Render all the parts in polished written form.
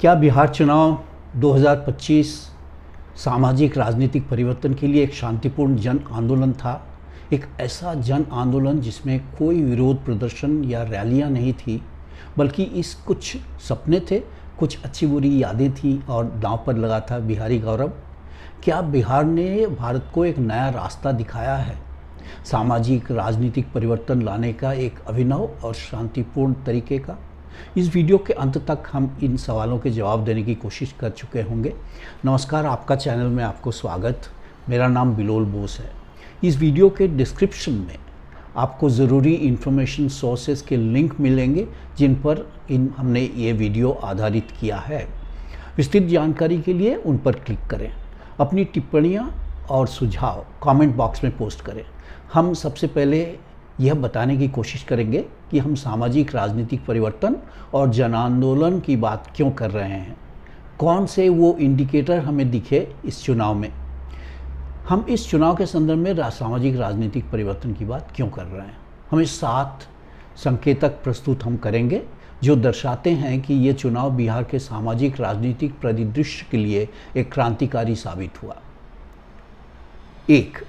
क्या बिहार चुनाव 2025 सामाजिक राजनीतिक परिवर्तन के लिए एक शांतिपूर्ण जन आंदोलन था? एक ऐसा जन आंदोलन जिसमें कोई विरोध प्रदर्शन या रैलियां नहीं थी, बल्कि इस कुछ सपने थे, कुछ अच्छी बुरी यादें थी और दांव पर लगा था बिहारी गौरव। क्या बिहार ने भारत को एक नया रास्ता दिखाया है, सामाजिक राजनीतिक परिवर्तन लाने का एक अभिनव और शांतिपूर्ण तरीके का? इस वीडियो के अंत तक हम इन सवालों के जवाब देने की कोशिश कर चुके होंगे। नमस्कार, आपका चैनल में आपको स्वागत। मेरा नाम बिलोल बोस है। इस वीडियो के डिस्क्रिप्शन में आपको ज़रूरी इंफॉर्मेशन सोर्सेज के लिंक मिलेंगे जिन पर हमने ये वीडियो आधारित किया है। विस्तृत जानकारी के लिए उन पर क्लिक करें। अपनी टिप्पणियाँ और सुझाव कमेंट बॉक्स में पोस्ट करें। हम सबसे पहले यह बताने की कोशिश करेंगे कि हम सामाजिक राजनीतिक परिवर्तन और जन आंदोलन की बात क्यों कर रहे हैं। कौन से वो इंडिकेटर हमें दिखे इस चुनाव में। हम इस चुनाव के संदर्भ में सामाजिक राजनीतिक परिवर्तन की बात क्यों कर रहे हैं। हमें 7 संकेतक प्रस्तुत हम करेंगे जो दर्शाते हैं कि ये चुनाव बिहार के सामाजिक राजनीतिक परिदृश्य के लिए एक क्रांतिकारी साबित हुआ। 1,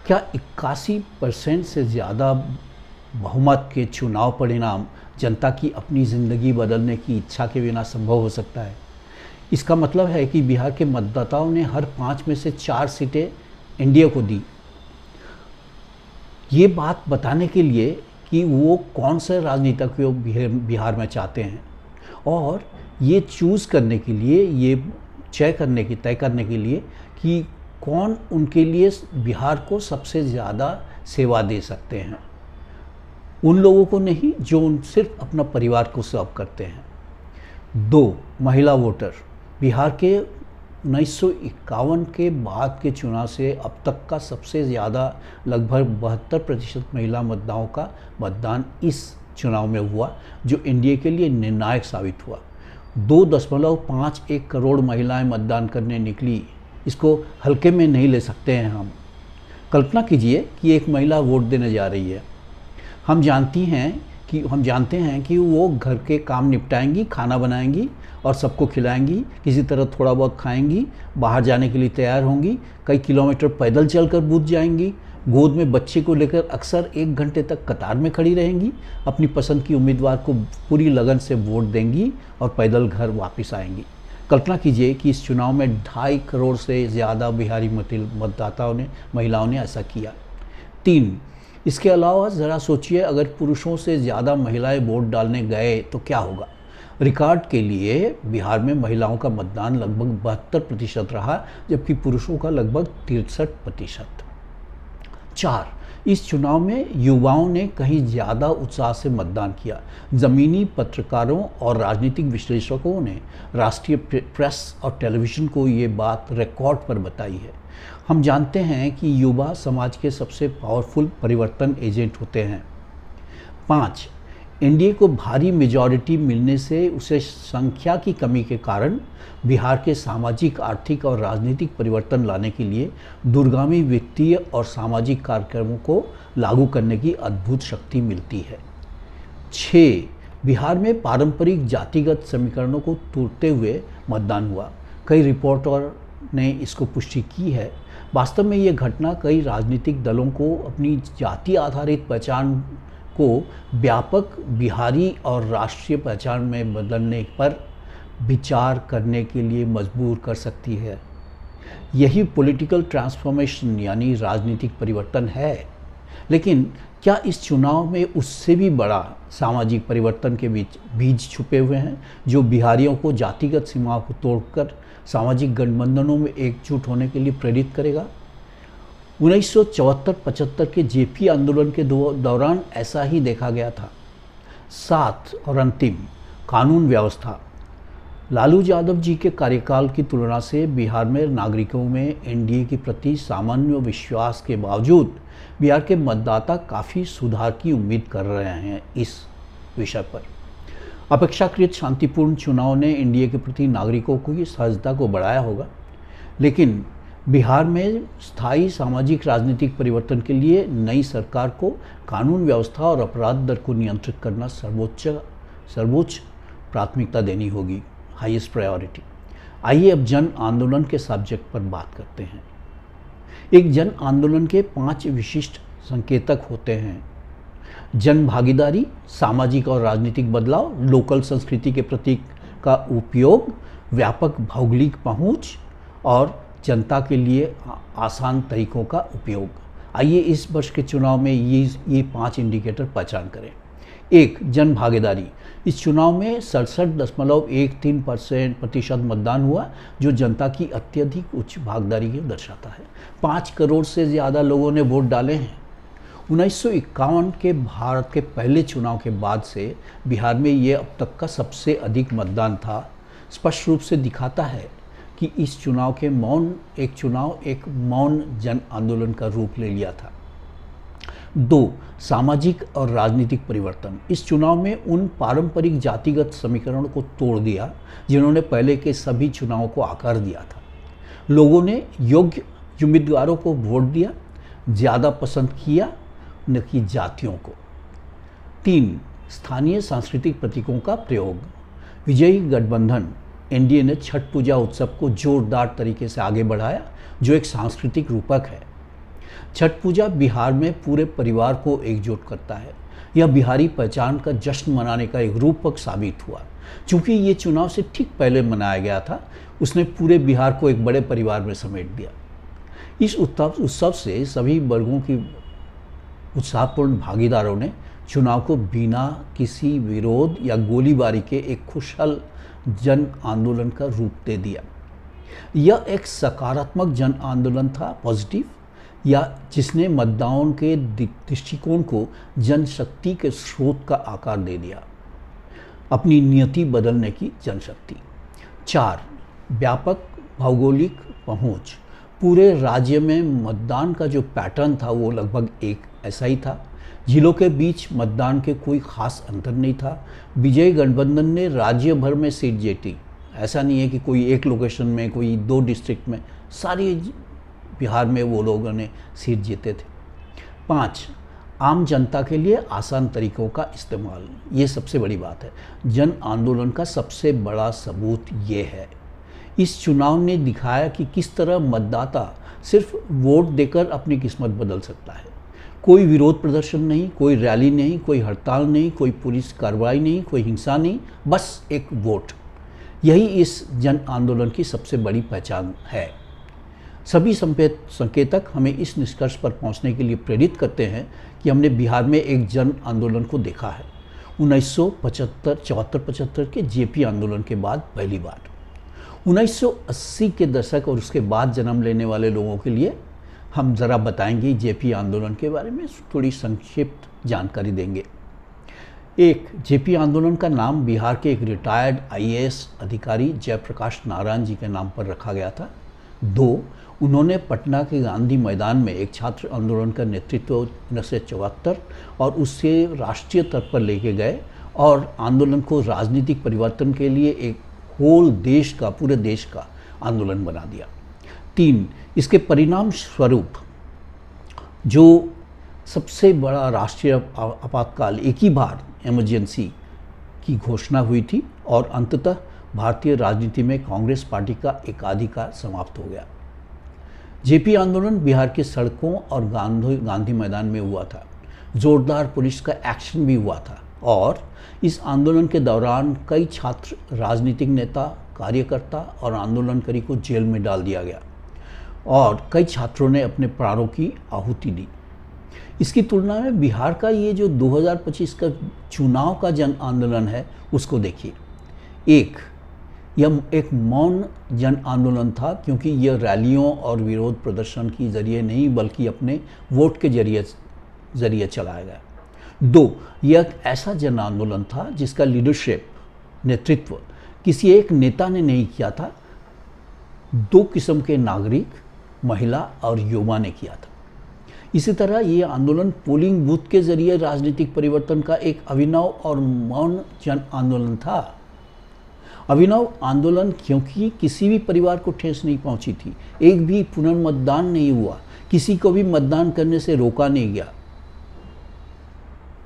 क्या 81% से ज़्यादा बहुमत के चुनाव परिणाम जनता की अपनी ज़िंदगी बदलने की इच्छा के बिना संभव हो सकता है? इसका मतलब है कि बिहार के मतदाताओं ने हर 5 में से 4 सीटें एनडीए को दी। ये बात बताने के लिए कि वो कौन से राजनीतिक को बिहार में चाहते हैं, और ये चूज़ करने के लिए, ये तय करने के लिए कि कौन उनके लिए बिहार को सबसे ज़्यादा सेवा दे सकते हैं। उन लोगों को नहीं जो सिर्फ अपना परिवार को सर्व करते हैं। 2, महिला वोटर। बिहार के 1951 के बाद के चुनाव से अब तक का सबसे ज़्यादा लगभग 72% महिला मतदाताओं का मतदान इस चुनाव में हुआ, जो एनडीए के लिए निर्णायक साबित हुआ। 2.51 करोड़ महिलाएं मतदान करने निकली। इसको हल्के में नहीं ले सकते हैं हम। कल्पना कीजिए कि एक महिला वोट देने जा रही है। हम जानते हैं कि वो घर के काम निपटाएंगी, खाना बनाएंगी और सबको खिलाएंगी, किसी तरह थोड़ा बहुत खाएंगी, बाहर जाने के लिए तैयार होंगी, कई किलोमीटर पैदल चलकर बूथ जाएंगी, गोद में बच्चे को लेकर अक्सर 1 घंटे तक कतार में खड़ी रहेंगी, अपनी पसंद की उम्मीदवार को पूरी लगन से वोट देंगी और पैदल घर वापस आएंगी। कल्पना कीजिए कि इस चुनाव में 2.5 करोड़ से ज़्यादा बिहारी महिलाओं ने ऐसा किया। 3, इसके अलावा ज़रा सोचिए, अगर पुरुषों से ज़्यादा महिलाएं वोट डालने गए तो क्या होगा। रिकॉर्ड के लिए बिहार में महिलाओं का मतदान लगभग 72% रहा, जबकि पुरुषों का लगभग 63%। 4, इस चुनाव में युवाओं ने कहीं ज़्यादा उत्साह से मतदान किया। ज़मीनी पत्रकारों और राजनीतिक विश्लेषकों ने राष्ट्रीय प्रेस और टेलीविज़न को ये बात रिकॉर्ड पर बताई है। हम जानते हैं कि युवा समाज के सबसे पावरफुल परिवर्तन एजेंट होते हैं। 5, एनडीए को भारी मेजॉरिटी मिलने से उसे संख्या की कमी के कारण बिहार के सामाजिक, आर्थिक और राजनीतिक परिवर्तन लाने के लिए दूरगामी वित्तीय और सामाजिक कार्यक्रमों को लागू करने की अद्भुत शक्ति मिलती है। 6, बिहार में पारंपरिक जातिगत समीकरणों को तोड़ते हुए मतदान हुआ। कई रिपोर्टर ने इसको पुष्टि की है। वास्तव में ये घटना कई राजनीतिक दलों को अपनी जाति आधारित पहचान को व्यापक बिहारी और राष्ट्रीय पहचान में बदलने पर विचार करने के लिए मजबूर कर सकती है। यही पॉलिटिकल ट्रांसफॉर्मेशन यानी राजनीतिक परिवर्तन है। लेकिन क्या इस चुनाव में उससे भी बड़ा सामाजिक परिवर्तन के बीज छुपे हुए हैं, जो बिहारियों को जातिगत सीमाओं को तोड़कर सामाजिक गठबंधनों में एकजुट होने के लिए प्रेरित करेगा? 1974-75 के जेपी आंदोलन के दौरान ऐसा ही देखा गया था। 7 और अंतिम, कानून व्यवस्था। लालू यादव जी के कार्यकाल की तुलना से बिहार में नागरिकों में एनडीए के प्रति सामान्य विश्वास के बावजूद बिहार के मतदाता काफ़ी सुधार की उम्मीद कर रहे हैं। इस विषय पर अपेक्षाकृत शांतिपूर्ण चुनाव ने एनडीए के प्रति नागरिकों की सहजता को बढ़ाया होगा, लेकिन बिहार में स्थायी सामाजिक राजनीतिक परिवर्तन के लिए नई सरकार को कानून व्यवस्था और अपराध दर को नियंत्रित करना सर्वोच्च प्राथमिकता देनी होगी। Highest priority. आइए अब जन आंदोलन के सब्जेक्ट पर बात करते हैं। एक जन आंदोलन के 5 विशिष्ट संकेतक होते हैं: जन भागीदारी, सामाजिक और राजनीतिक बदलाव, लोकल संस्कृति के प्रतीक का उपयोग, व्यापक भौगोलिक पहुंच और जनता के लिए आसान तरीकों का उपयोग। आइए इस वर्ष के चुनाव में ये 5 इंडिकेटर पहचान करें। 1. जन भागीदारी। इस चुनाव में 67.13% मतदान हुआ, जो जनता की अत्यधिक उच्च भागीदारी को दर्शाता है। 5 करोड़ से ज़्यादा लोगों ने वोट डाले हैं। 1951 के भारत के पहले चुनाव के बाद से बिहार में ये अब तक का सबसे अधिक मतदान था। स्पष्ट रूप से दिखाता है कि इस चुनाव के एक मौन जन आंदोलन का रूप ले लिया था। 2. सामाजिक और राजनीतिक परिवर्तन। इस चुनाव में उन पारंपरिक जातिगत समीकरणों को तोड़ दिया जिन्होंने पहले के सभी चुनावों को आकार दिया था। लोगों ने योग्य उम्मीदवारों को वोट दिया, ज़्यादा पसंद किया न कि जातियों को। 3. स्थानीय सांस्कृतिक प्रतीकों का प्रयोग। विजयी गठबंधन एनडीए ने छठ पूजा उत्सव को जोरदार तरीके से आगे बढ़ाया, जो एक सांस्कृतिक रूपक है। छठ पूजा बिहार में पूरे परिवार को एकजुट करता है। यह बिहारी पहचान का जश्न मनाने का एक रूपक साबित हुआ। चूँकि ये चुनाव से ठीक पहले मनाया गया था, उसने पूरे बिहार को एक बड़े परिवार में समेट दिया। इस उत्सव से सभी वर्गों की उत्साहपूर्ण भागीदारों ने चुनाव को बिना किसी विरोध या गोलीबारी के एक खुशहाल जन आंदोलन का रूप दे दिया। यह एक सकारात्मक जन आंदोलन था, पॉजिटिव, या जिसने मतदान के दृष्टिकोण को जनशक्ति के स्रोत का आकार दे दिया, अपनी नियति बदलने की जनशक्ति। 4. व्यापक भौगोलिक पहुंच। पूरे राज्य में मतदान का जो पैटर्न था वो लगभग एक ऐसा ही था। जिलों के बीच मतदान के कोई खास अंतर नहीं था। विजयी गठबंधन ने राज्य भर में सीट जीती। ऐसा नहीं है कि कोई एक लोकेशन में, कोई 2 डिस्ट्रिक्ट में, सारी बिहार में वो लोगों ने सीट जीते थे। 5. आम जनता के लिए आसान तरीकों का इस्तेमाल। ये सबसे बड़ी बात है। जन आंदोलन का सबसे बड़ा सबूत ये है। इस चुनाव ने दिखाया कि किस तरह मतदाता सिर्फ वोट देकर अपनी किस्मत बदल सकता है। कोई विरोध प्रदर्शन नहीं, कोई रैली नहीं, कोई हड़ताल नहीं, कोई पुलिस कार्रवाई नहीं, कोई हिंसा नहीं, बस एक वोट। यही इस जन आंदोलन की सबसे बड़ी पहचान है। सभी संकेतक हमें इस निष्कर्ष पर पहुंचने के लिए प्रेरित करते हैं कि हमने बिहार में एक जन आंदोलन को देखा है। 1974-75 के जेपी आंदोलन के बाद पहली बार। 1980 के दशक और उसके बाद जन्म लेने वाले लोगों के लिए हम ज़रा बताएंगे जेपी आंदोलन के बारे में, थोड़ी संक्षिप्त जानकारी देंगे। 1. जेपी आंदोलन का नाम बिहार के एक रिटायर्ड आईएएस अधिकारी जयप्रकाश नारायण जी के नाम पर रखा गया था। 2. उन्होंने पटना के गांधी मैदान में एक छात्र आंदोलन का नेतृत्व 1974 और उससे राष्ट्रीय स्तर पर लेके गए और आंदोलन को राजनीतिक परिवर्तन के लिए एक पूरे देश का आंदोलन बना दिया। 3. इसके परिणाम स्वरूप जो सबसे बड़ा राष्ट्रीय आपातकाल, एक ही बार इमरजेंसी की घोषणा हुई थी और अंततः भारतीय राजनीति में कांग्रेस पार्टी का एकाधिकार समाप्त हो गया। जेपी आंदोलन बिहार के सड़कों और गांधी मैदान में हुआ था। जोरदार पुलिस का एक्शन भी हुआ था और इस आंदोलन के दौरान कई छात्र, राजनीतिक नेता, कार्यकर्ता और आंदोलनकारी को जेल में डाल दिया गया और कई छात्रों ने अपने प्राणों की आहुति दी। इसकी तुलना में बिहार का ये जो 2025 का चुनाव का जन आंदोलन है उसको देखिए। यह एक मौन जन आंदोलन था, क्योंकि यह रैलियों और विरोध प्रदर्शन के जरिए नहीं बल्कि अपने वोट के जरिए चलाया गया। 2. यह एक ऐसा जन आंदोलन था जिसका लीडरशिप, नेतृत्व किसी एक नेता ने नहीं किया था, 2 किस्म के नागरिक, महिला और युवा ने किया था। इसी तरह ये आंदोलन पोलिंग बूथ के जरिए राजनीतिक परिवर्तन का एक अभिनव और मौन जन आंदोलन था। अभिनव आंदोलन क्योंकि किसी भी परिवार को ठेस नहीं पहुंची थी, एक भी पुनर्मतदान नहीं हुआ, किसी को भी मतदान करने से रोका नहीं गया।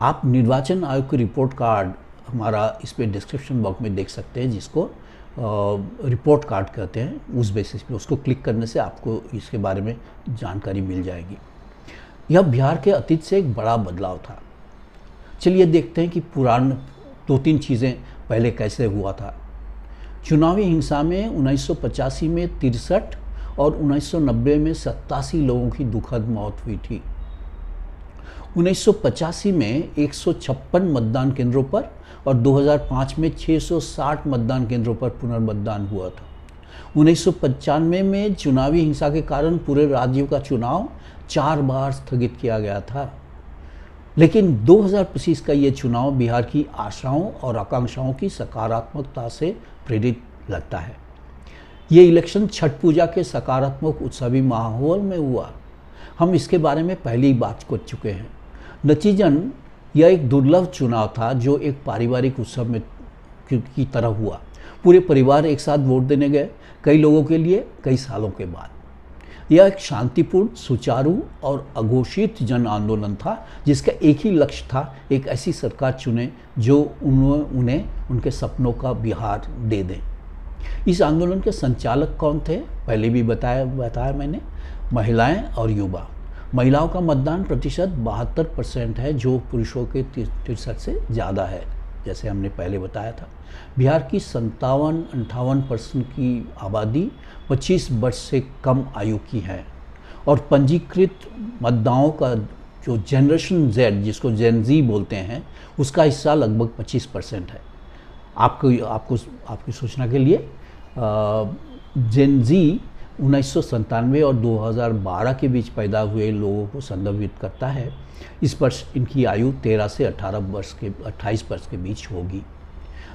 आप निर्वाचन आयोग की रिपोर्ट कार्ड हमारा इस पे डिस्क्रिप्शन बॉक्स में देख सकते हैं, जिसको रिपोर्ट कार्ड कहते हैं, उस बेसिस पे उसको क्लिक करने से आपको इसके बारे में जानकारी मिल जाएगी। यह बिहार के अतीत से एक बड़ा बदलाव था। चलिए देखते हैं कि पुरान 2-3 चीज़ें पहले कैसे हुआ था। चुनावी हिंसा में 1985 में 63 और 1990 में 87 लोगों की दुखद मौत हुई थी। 1985 में 156 मतदान केंद्रों पर और 2005 में 660 मतदान केंद्रों पर पुनर्मतदान हुआ था। 1995 में चुनावी हिंसा के कारण पूरे राज्य का चुनाव 4 बार स्थगित किया गया था। लेकिन 2025 का ये चुनाव बिहार की आशाओं और आकांक्षाओं की सकारात्मकता से प्रेरित लगता है। ये इलेक्शन छठ पूजा के सकारात्मक उत्सवी माहौल में हुआ। हम इसके बारे में पहले ही बात कर चुके हैं। नतीजन यह एक दुर्लभ चुनाव था जो एक पारिवारिक उत्सव में की तरह हुआ। पूरे परिवार एक साथ वोट देने गए, कई लोगों के लिए कई सालों के बाद। यह एक शांतिपूर्ण, सुचारू और अघोषित जन आंदोलन था जिसका एक ही लक्ष्य था, एक ऐसी सरकार चुने जो उन्हें उनके सपनों का बिहार दे दें। इस आंदोलन के संचालक कौन थे? पहले भी बताया मैंने, महिलाएं और युवा। महिलाओं का मतदान प्रतिशत 72% है जो पुरुषों के 63 से ज़्यादा है, जैसे हमने पहले बताया था। बिहार की 57-58% की आबादी 25 वर्ष से कम आयु की है और पंजीकृत मतदाताओं का जो जनरेशन जेड, जिसको जेन जी बोलते हैं, उसका हिस्सा लगभग 25% है। आपकी सूचना के लिए जेन जी 1997 और 2012 के बीच पैदा हुए लोगों को संदर्भित करता है। इस वर्ष इनकी आयु 13 से 28 वर्ष के बीच होगी।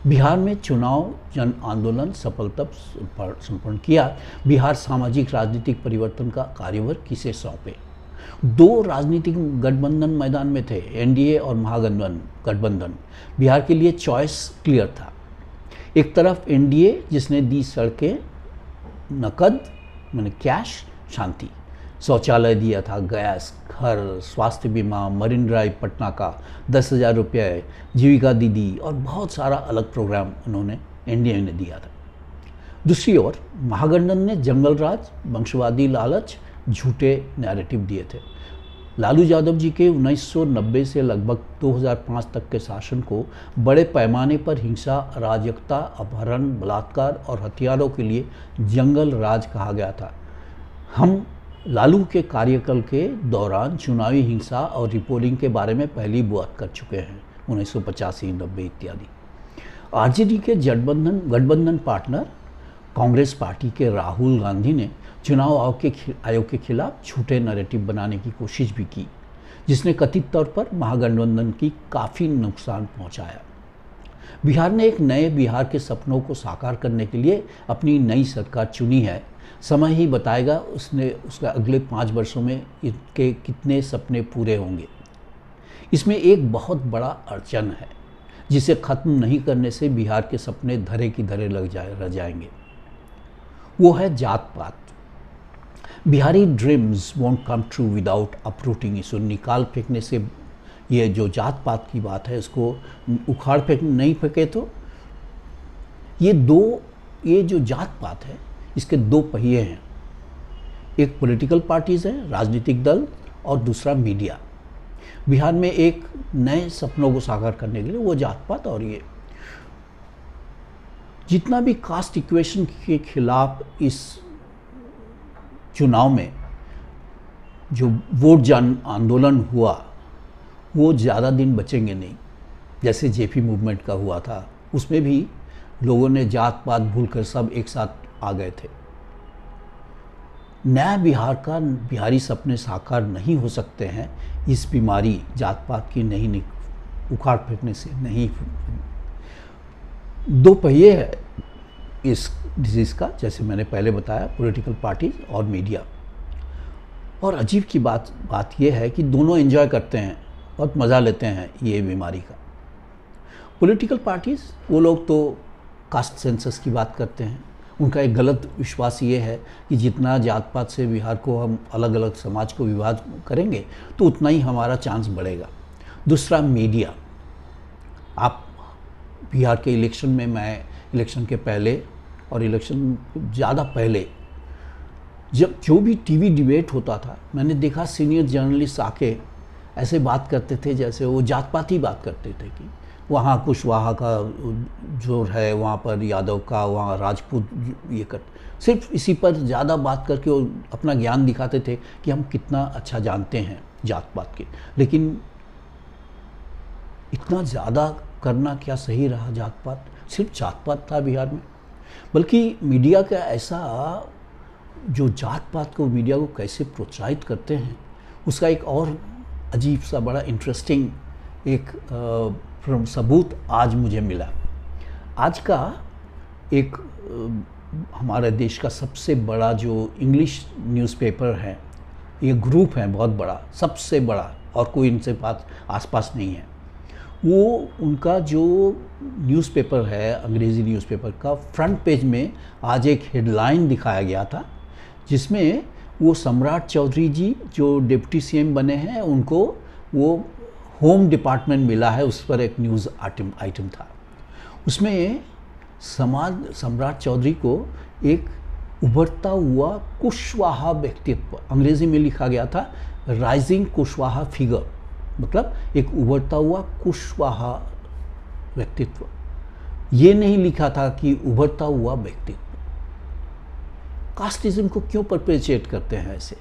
बिहार में चुनाव जन आंदोलन सफलता संपन्न किया। बिहार सामाजिक राजनीतिक परिवर्तन का कार्यभार किसे सौंपे? 2 राजनीतिक गठबंधन मैदान में थे, एनडीए और महागठबंधन। बिहार के लिए चॉइस क्लियर था। एक तरफ एनडीए जिसने दी सड़कें, नकद माने कैश, शांति, शौचालय दिया था, गैस, घर, स्वास्थ्य बीमा, मरीन ड्राइव पटना का 10,000 रुपये, जीविका दीदी और बहुत सारा अलग प्रोग्राम उन्होंने एनडीए ने दिया था। दूसरी ओर महागठबंधन ने जंगल राज, वंशवादी लालच, झूठे नैरेटिव दिए थे। लालू यादव जी के 1990 से लगभग 2005 तक के शासन को बड़े पैमाने पर हिंसा, अराजकता, अपहरण, बलात्कार और हथियारों के लिए जंगल राज कहा गया था। हम लालू के कार्यकाल के दौरान चुनावी हिंसा और रिपोलिंग के बारे में पहले ही बात कर चुके हैं, 1985, 90 इत्यादि। आरजेडी के गठबंधन पार्टनर कांग्रेस पार्टी के राहुल गांधी ने चुनाव आयोग के खिलाफ झूठे नैरेटिव बनाने की कोशिश भी की, जिसने कथित तौर पर महागठबंधन की काफ़ी नुकसान पहुंचाया। बिहार ने एक नए बिहार के सपनों को साकार करने के लिए अपनी नई सरकार चुनी है। समय ही बताएगा उसके अगले 5 वर्षों में इनके कितने सपने पूरे होंगे। इसमें एक बहुत बड़ा अड़चन है जिसे ख़त्म नहीं करने से बिहार के सपने धरे की धरे रह जाएंगे। वो है जात पात। Bihari dreams want come true without uprooting. इसको निकाल फेंकने से, ये जो जात पात की बात है इसको उखाड़ नहीं फेंके तो ये जो जात पात है इसके 2 पहिए हैं। एक पॉलिटिकल पार्टीज़ है, राजनीतिक दल, और दूसरा मीडिया। बिहार में एक नए सपनों को साकार करने के लिए वो जात पात और ये जितना भी कास्ट इक्वेशन के खिलाफ इस चुनाव में जो वोट जन आंदोलन हुआ वो ज़्यादा दिन बचेंगे नहीं। जैसे जेपी मूवमेंट का हुआ था, उसमें भी लोगों ने जात पात भूलकर सब एक साथ आ गए थे। नया बिहारी सपने साकार नहीं हो सकते हैं इस बीमारी जात पात की नहीं उखाड़ फेंकने से नहीं। 2 पहिए है इस डिजीज़ का, जैसे मैंने पहले बताया, पॉलिटिकल पार्टीज और मीडिया। और अजीब की बात यह है कि दोनों एंजॉय करते हैं, बहुत मज़ा लेते हैं ये बीमारी का। पॉलिटिकल पार्टीज़ वो लोग तो कास्ट सेंसस की बात करते हैं। उनका एक गलत विश्वास ये है कि जितना जात पात से बिहार को हम अलग अलग समाज को विभाजित करेंगे तो उतना ही हमारा चांस बढ़ेगा। दूसरा मीडिया। आप बिहार के इलेक्शन में, मैं इलेक्शन के पहले और इलेक्शन ज़्यादा पहले जब जो भी टीवी डिबेट होता था, मैंने देखा सीनियर जर्नलिस्ट आके ऐसे बात करते थे जैसे वो जात पाती बात करते थे कि वहाँ कुशवाहा का जोर है, वहाँ पर यादव का, वहाँ राजपूत ये कर, सिर्फ इसी पर ज़्यादा बात करके वो अपना ज्ञान दिखाते थे कि हम कितना अच्छा जानते हैं जात पात के। लेकिन इतना ज़्यादा करना क्या सही रहा? जात पात, सिर्फ जात पात था बिहार में, बल्कि मीडिया का ऐसा जो जात पात को, मीडिया को कैसे प्रोत्साहित करते हैं, उसका एक और अजीब सा बड़ा इंटरेस्टिंग एक सबूत आज मुझे मिला। आज का एक हमारे देश का सबसे बड़ा जो इंग्लिश न्यूज़पेपर है, ये ग्रुप है बहुत बड़ा, सबसे बड़ा, और कोई इनसे पास आसपास नहीं है, वो उनका जो न्यूज़पेपर है, अंग्रेज़ी न्यूज़पेपर का फ्रंट पेज में आज एक हेडलाइन दिखाया गया था जिसमें वो सम्राट चौधरी जी जो डिप्टी सीएम बने हैं, उनको वो होम डिपार्टमेंट मिला है, उस पर एक न्यूज़ आइटम था। उसमें सम्राट चौधरी को एक उभरता हुआ कुशवाहा व्यक्तित्व, अंग्रेज़ी में लिखा गया था राइजिंग कुशवाहा फिगर, मतलब एक उभरता हुआ कुशवाहा व्यक्तित्व। ये नहीं लिखा था कि उभरता हुआ व्यक्तित्व। कास्टिज्म को क्यों परपेचुएट करते हैं ऐसे?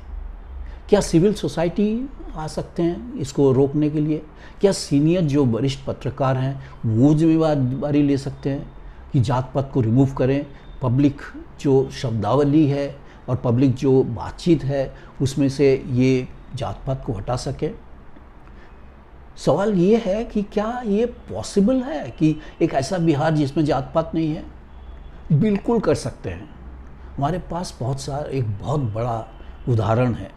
क्या सिविल सोसाइटी आ सकते हैं इसको रोकने के लिए? क्या सीनियर जो वरिष्ठ पत्रकार हैं वो जिम्मेदारी ले सकते हैं कि जात पात को रिमूव करें? पब्लिक जो शब्दावली है और पब्लिक जो बातचीत है उसमें से ये जात पात को हटा सकें? सवाल ये है कि क्या ये पॉसिबल है कि एक ऐसा बिहार जिसमें जात पात नहीं है? बिल्कुल कर सकते हैं। हमारे पास एक बहुत बड़ा उदाहरण है,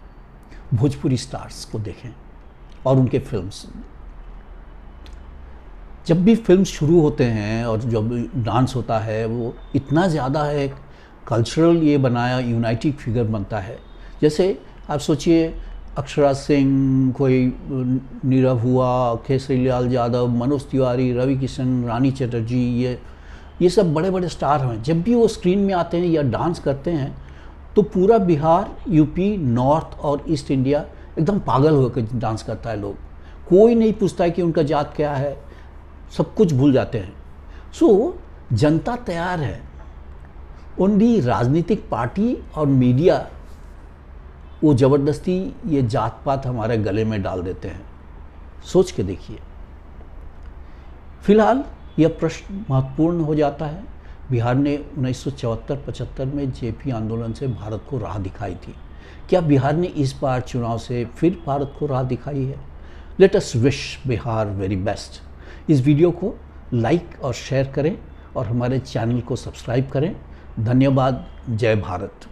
भोजपुरी स्टार्स को देखें और उनके फिल्म्स। जब भी फिल्म्स शुरू होते हैं और जब डांस होता है, वो इतना ज़्यादा है कल्चरल, ये बनाया यूनाइटेड फिगर बनता है। जैसे आप सोचिए, अक्षरा सिंह, कोई नीरव हुआ, केसरी लाल यादव, मनोज तिवारी, रवि किशन, रानी चटर्जी, ये सब बड़े बड़े स्टार हैं। जब भी वो स्क्रीन में आते हैं या डांस करते हैं तो पूरा बिहार, यूपी, नॉर्थ और ईस्ट इंडिया एकदम पागल होकर डांस करता है। लोग, कोई नहीं पूछता है कि उनका जात क्या है, सब कुछ भूल जाते हैं। सो जनता तैयार है, ओनली राजनीतिक पार्टी और मीडिया वो ज़बरदस्ती ये जात पात हमारे गले में डाल देते हैं। सोच के देखिए। फिलहाल यह प्रश्न महत्वपूर्ण हो जाता है। बिहार ने 1974-75 में जेपी आंदोलन से भारत को राह दिखाई थी। क्या बिहार ने इस बार चुनाव से फिर भारत को राह दिखाई है? Let us wish Bihar very best. इस वीडियो को लाइक और शेयर करें और हमारे चैनल को सब्सक्राइब करें। धन्यवाद। जय भारत।